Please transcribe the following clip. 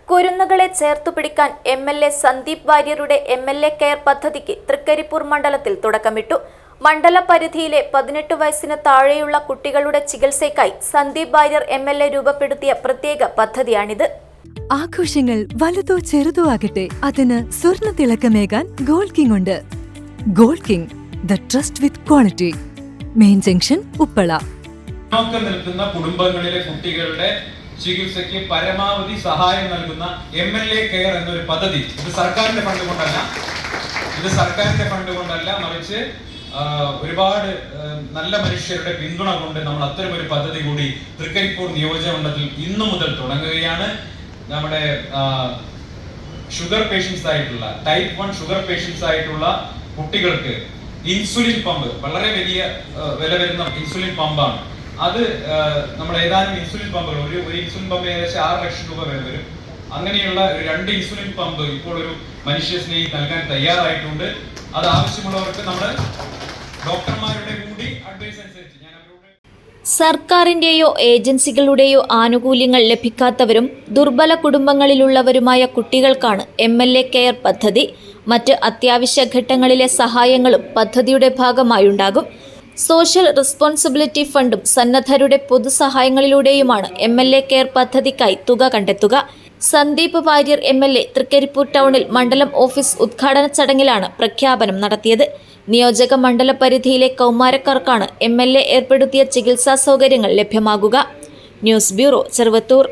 കുരുന്നുകളെ ചേർത്തുപിടിക്കാൻ MLA. Sandeep വാര്യരുടെ MLA. Care പദ്ധതിക്ക് തൃക്കരിപ്പൂർ മണ്ഡലത്തിൽ തുടക്കമിട്ടു. മണ്ഡല പരിധിയിലെ 18 വയസ്സിന് താഴെയുള്ള കുട്ടികളുടെ ചികിത്സയ്ക്കായി സന്ദീപ് വാര്യർ എം.എൽ.എ. രൂപപ്പെടുത്തിയ പ്രത്യേക പദ്ധതിയാണിത്. ആഘോഷങ്ങൾ വലുതോ ചെറുതോ ആകട്ടെ, അതിന് സ്വർണ്ണ തിളക്കമേകാൻ ഗോൾഡ് കിങ് ഉണ്ട്. Gold king, the trust with quality. Main junction, Uppala. നിൽക്കുന്ന കുടുംബങ്ങളിലെ കുട്ടികളുടെ ചികിത്സയ്ക്ക് പരമാവധി സഹായം നൽകുന്ന എം.എൽ.എ. കെയർ എന്നൊരു പദ്ധതി. ഇത് സർക്കാരിന്റെ ഫണ്ട് കൊണ്ടല്ല, മറിച്ച് ഒരുപാട് നല്ല മനുഷ്യരുടെ പിന്തുണ കൊണ്ട് നമ്മൾ അത്തരമൊരു പദ്ധതി കൂടി തൃക്കരിപ്പൂർ നിയോജകമണ്ഡലത്തിൽ ഇന്നു മുതൽ തുടങ്ങുകയാണ്. നമ്മുടെ ഷുഗർ പേഷ്യൻസ് ആയിട്ടുള്ള ടൈപ്പ് 1 ഷുഗർ പേഷ്യൻസ് ആയിട്ടുള്ള കുട്ടികൾക്ക് ഇൻസുലിൻ പമ്പ്, വളരെ വലിയ വില വരുന്ന ഇൻസുലിൻ പമ്പാണ് അത്. നമ്മുടെ ഏതാനും ഇൻസുലിൻ പമ്പുകൾ, ഒരു ഇൻസുലിൻ പമ്പ് ഏകദേശം 6 ലക്ഷം രൂപ വില വരും. അങ്ങനെയുള്ള 2 ഇൻസുലിൻ പമ്പ് ഇപ്പോൾ ഒരു മനുഷ്യ സ്നേഹി നൽകാൻ തയ്യാറായിട്ടുണ്ട്. അത് ആവശ്യമുള്ളവർക്ക് നമ്മുടെ ഡോക്ടർമാരുടെ കൂടി അഡ്വൈസ് അനുസരിച്ച് സർക്കാരിന്റെയോ ഏജൻസികളുടെയോ ആനുകൂല്യങ്ങൾ ലഭിക്കാത്തവരും ദുർബല കുടുംബങ്ങളിലുള്ളവരുമായ കുട്ടികൾക്കാണ് എം.എൽ.എ. കെയർ പദ്ധതി. മറ്റ് അത്യാവശ്യ ഘട്ടങ്ങളിലെ സഹായങ്ങളും പദ്ധതിയുടെ ഭാഗമായുണ്ടാകും. സോഷ്യൽ റെസ്പോൺസിബിലിറ്റി ഫണ്ടും സന്നദ്ധരുടെ പൊതുസഹായങ്ങളിലൂടെയുമാണ് എം.എൽ.എ. കെയർ പദ്ധതിക്കായി തുക കണ്ടെത്തുക. സന്ദീപ് വാര്യർ എം.എൽ.എ. തൃക്കരിപ്പൂർ ടൗണിൽ മണ്ഡലം ഓഫീസ് ഉദ്ഘാടന ചടങ്ങിലാണ് പ്രഖ്യാപനം നടത്തിയത്. നിയോജക മണ്ഡല പരിധിയിലെ കൗമാരക്കാർക്കാണ് എം.എൽ.എ. ഏർപ്പെടുത്തിയ ചികിത്സാ സൗകര്യങ്ങൾ ലഭ്യമാകുക. News bureau, Cheruvathur.